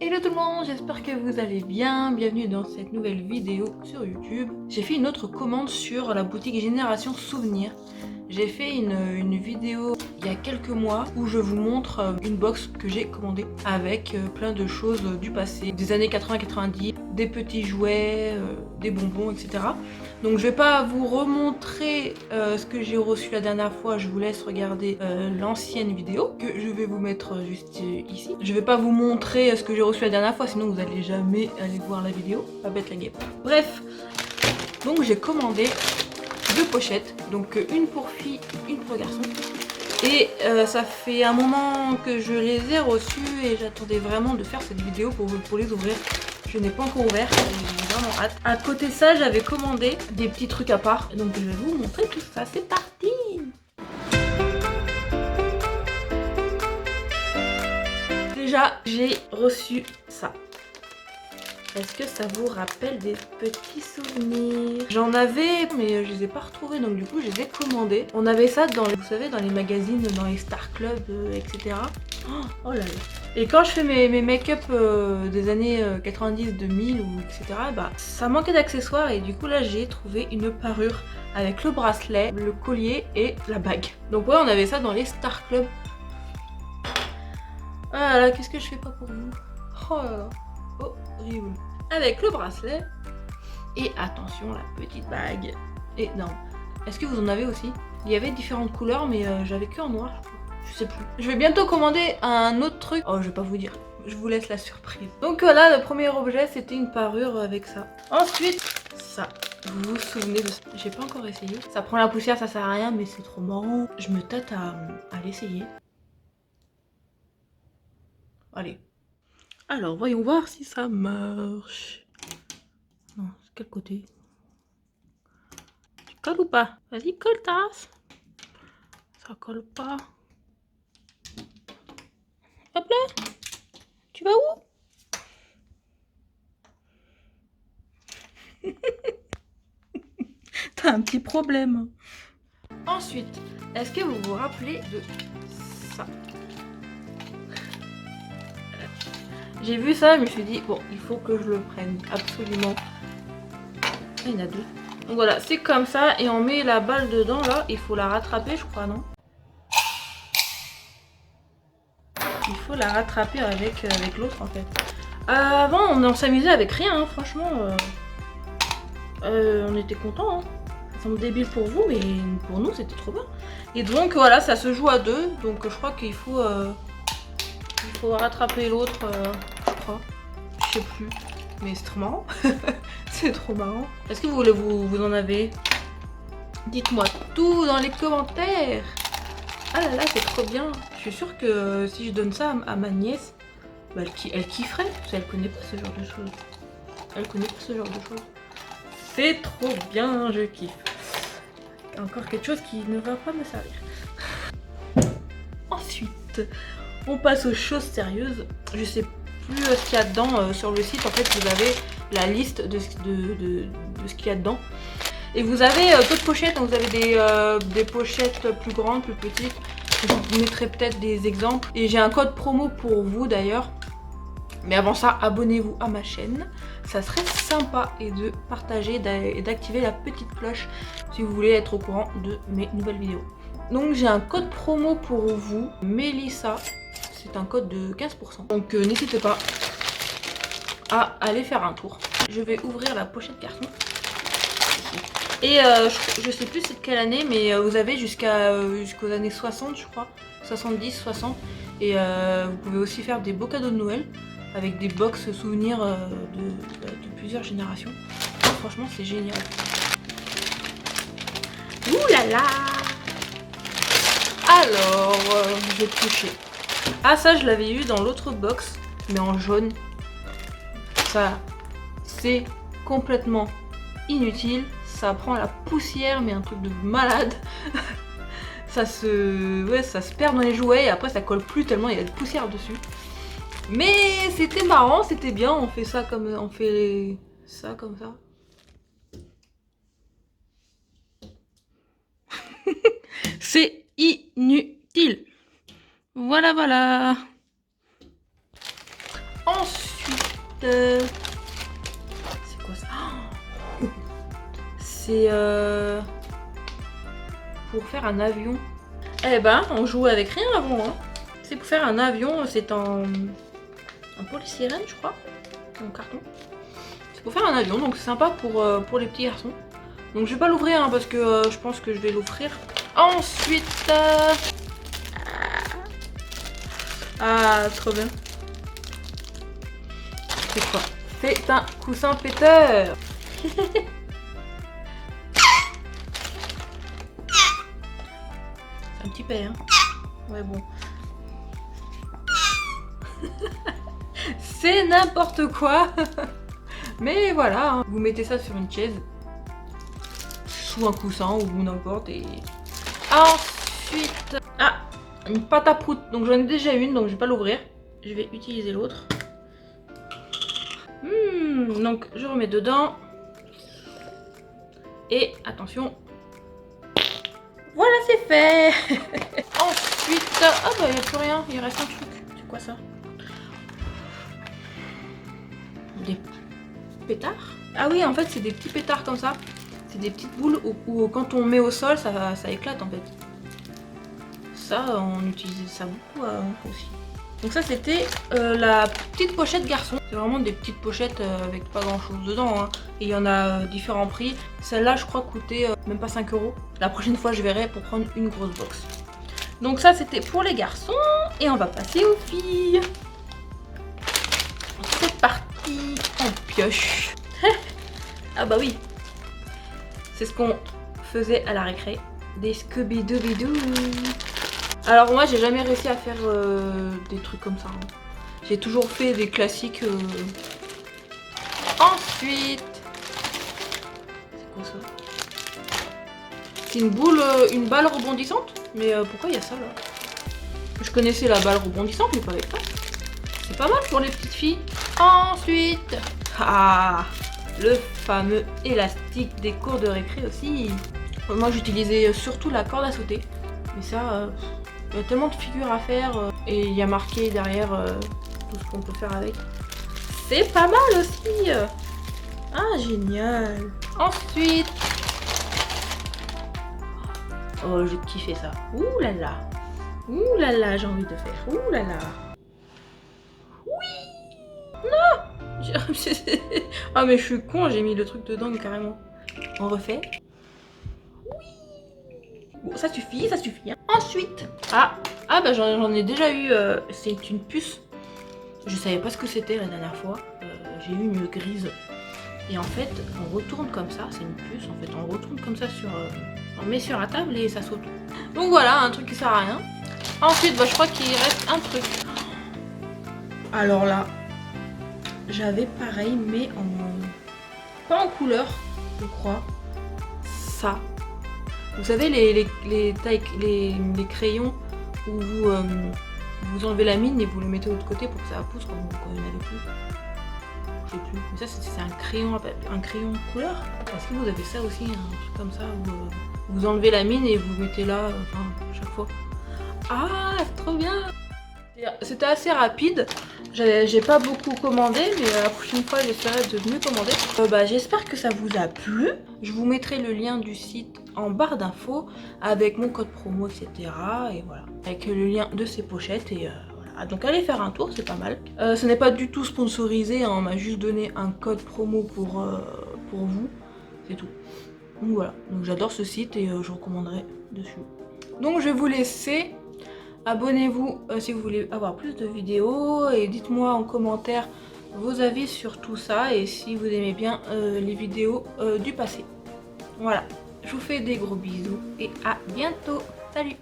Hello tout le monde, j'espère que vous allez bien, bienvenue dans cette nouvelle vidéo sur YouTube. J'ai fait une autre commande sur la boutique Génération Souvenir. J'ai fait une vidéo il y a quelques mois où je vous montre une box que j'ai commandée avec plein de choses du passé, des années 80-90, des petits jouets, des bonbons, etc. Donc je vais pas vous remontrer ce que j'ai reçu la dernière fois, je vous laisse regarder l'ancienne vidéo que je vais vous mettre juste ici. Je vais pas vous montrer ce que j'ai reçu la dernière fois, sinon vous allez jamais aller voir la vidéo, pas bête la guêpe. Bref, donc j'ai commandé deux pochettes, donc une pour fille, une pour garçon. Et ça fait un moment que je les ai reçus et j'attendais vraiment de faire cette vidéo pour les ouvrir. Je n'ai pas encore ouvert, j'ai vraiment hâte. À côté de ça, j'avais commandé des petits trucs à part, donc je vais vous montrer tout ça. C'est parti! Déjà, j'ai reçu ça. Est-ce que ça vous rappelle des petits souvenirs? J'en avais, mais je les ai pas retrouvés, donc du coup, je les ai commandés. On avait ça dans les, vous savez, dans les magazines, dans les Star Club, etc. Oh là là. Et quand je fais mes make-up des années 90, 2000 ou etc. Bah, ça manquait d'accessoires et du coup là j'ai trouvé une parure avec le bracelet, le collier et la bague. Donc ouais, on avait ça dans les Star Club. Ah là là, qu'est-ce que je fais pas pour vous? Oh là là. Horrible. Avec le bracelet et attention la petite bague énorme. Est-ce que vous en avez aussi? Il y avait différentes couleurs mais j'avais que en noir. Je sais plus. Je vais bientôt commander un autre truc. Oh, je vais pas vous dire. Je vous laisse la surprise. Donc voilà, le premier objet, c'était une parure avec ça. Ensuite, ça. Vous vous souvenez de ça? J'ai pas encore essayé. Ça prend la poussière, ça sert à rien, mais c'est trop marrant. Je me tâte à l'essayer. Allez. Alors, voyons voir si ça marche. Non, c'est quel côté? Tu colles ou pas? Vas-y, colle ta race. Ça colle pas. Hop là. Tu vas où? T'as un petit problème. Ensuite, est-ce que vous vous rappelez de ça? J'ai vu ça, je me suis dit, bon, il faut que je le prenne, absolument. Ah, il y en a deux. Donc voilà, c'est comme ça, et on met la balle dedans, là. Il faut la rattraper, je crois, non? Il faut la rattraper avec l'autre, en fait. Avant, on s'amusait avec rien, hein, franchement. On était contents, hein. Ça semble débile pour vous, mais pour nous, c'était trop bien. Et donc, voilà, ça se joue à deux. Donc, je crois qu'il faut... il faut rattraper l'autre, je crois. Je sais plus. Mais c'est trop marrant. C'est trop marrant. Est-ce que vous en avez? Dites-moi tout dans les commentaires. Ah là là, c'est trop bien. Je suis sûre que si je donne ça à ma nièce, bah, elle kifferait. Parce qu'elle connaît pas ce genre de choses. Elle connaît pas ce genre de choses. C'est trop bien, je kiffe. Encore quelque chose qui ne va pas me servir. Ensuite, on passe aux choses sérieuses. Je sais plus ce qu'il y a dedans sur le site. En fait, vous avez la liste de ce qu'il y a dedans. Et vous avez d'autres pochettes. Vous avez des pochettes plus grandes, plus petites. Je vous mettrai peut-être des exemples. Et j'ai un code promo pour vous d'ailleurs. Mais avant ça, abonnez-vous à ma chaîne. Ça serait sympa et de partager et d'activer la petite cloche si vous voulez être au courant de mes nouvelles vidéos. Donc j'ai un code promo pour vous, Melissa. C'est un code de 15%. Donc n'hésitez pas à aller faire un tour. Je vais ouvrir la pochette carton. Et je sais plus c'est de quelle année, mais vous avez jusqu'aux années 60 je crois. 70, 60. Et vous pouvez aussi faire des beaux cadeaux de Noël avec des box souvenirs de plusieurs générations. Franchement c'est génial. Ouh là là! Alors, je vais toucher. Ah ça je l'avais eu dans l'autre box, mais en jaune. Ça, c'est complètement inutile. Ça prend la poussière, mais un truc de malade. ça se perd dans les jouets et après ça colle plus tellement il y a de poussière dessus. Mais c'était marrant, c'était bien. On fait ça comme ça comme ça. C'est inutile. Voilà, voilà. Ensuite, C'est quoi ça? C'est pour faire un avion. Eh ben, on joue avec rien avant. Hein. C'est pour faire un avion, c'est en polystyrène, je crois, en carton. C'est pour faire un avion, donc c'est sympa pour les petits garçons. Donc je vais pas l'ouvrir hein, parce que je pense que je vais l'offrir. Ensuite, ah, trop bien. C'est quoi? C'est un coussin péteur. C'est un petit peu, hein. Ouais, bon. C'est n'importe quoi. Mais voilà, hein. Vous mettez ça sur une chaise, sous un coussin ou n'importe. Et ensuite, ah, une pâte à prout. Donc j'en ai déjà une, donc je vais pas l'ouvrir. Je vais utiliser l'autre. Donc je remets dedans. Et attention. Voilà, c'est fait. Ensuite, ah bah il n'y a plus rien, il reste un truc. C'est quoi ça? Des pétards? Ah oui, en fait c'est des petits pétards comme ça. C'est des petites boules où quand on met au sol, ça éclate en fait. Ça, on utilisait ça beaucoup aussi. Donc ça c'était la petite pochette garçon. C'est vraiment des petites pochettes avec pas grand chose dedans. Hein. Et il y en a différents prix. Celle-là je crois coûtait même pas 5 €. La prochaine fois je verrai pour prendre une grosse box. Donc ça c'était pour les garçons. Et on va passer aux filles. C'est parti, on pioche. Ah bah oui. C'est ce qu'on faisait à la récré. Des Scooby-Doo. Alors moi j'ai jamais réussi à faire des trucs comme ça. Hein. J'ai toujours fait des classiques. Ensuite, c'est quoi ça? C'est une boule, une balle rebondissante. Mais pourquoi il y a ça là? Je connaissais la balle rebondissante mais pas avec ça. C'est pas mal pour les petites filles. Ensuite, ah, le fameux élastique des cours de récré aussi. Moi j'utilisais surtout la corde à sauter. Mais ça, il y a tellement de figures à faire et il y a marqué derrière tout ce qu'on peut faire avec. C'est pas mal aussi. Ah, génial. Ensuite, oh, j'ai kiffé ça. Ouh là là. Ouh là là, j'ai envie de faire. Ouh là là. Oui. Non. Ah mais je suis con, j'ai mis le truc dedans carrément. On refait. Bon, ça suffit. Hein. Ensuite, ah bah j'en ai déjà eu, c'est une puce. Je savais pas ce que c'était la dernière fois. J'ai eu une grise. Et en fait, on retourne comme ça, c'est une puce. En fait, on retourne comme ça sur, on met sur la table et ça saute. Donc voilà, un truc qui sert à rien. Ensuite, bah, je crois qu'il reste un truc. Alors là, j'avais pareil, mais pas en couleur, je crois. Ça. Vous savez les crayons où vous enlevez la mine et vous le mettez de l'autre côté pour que ça pousse quand il n'y en avait plus. Je sais plus. Mais ça c'est un crayon couleur. Est-ce que vous avez ça aussi, un truc comme ça où vous enlevez la mine et vous mettez là, enfin chaque fois. Ah, c'est trop bien. C'était assez rapide. J'ai pas beaucoup commandé, mais la prochaine fois j'essaierai de mieux commander. J'espère que ça vous a plu. Je vous mettrai le lien du site en barre d'infos avec mon code promo, etc. Et voilà, avec le lien de ces pochettes. Et voilà. Donc allez faire un tour, c'est pas mal. Ce n'est pas du tout sponsorisé, hein, on m'a juste donné un code promo pour vous, c'est tout. Donc voilà, donc j'adore ce site et je recommanderai dessus. Donc je vais vous laisser. Abonnez-vous si vous voulez avoir plus de vidéos et dites-moi en commentaire vos avis sur tout ça et si vous aimez bien les vidéos du passé. Voilà, je vous fais des gros bisous et à bientôt. Salut!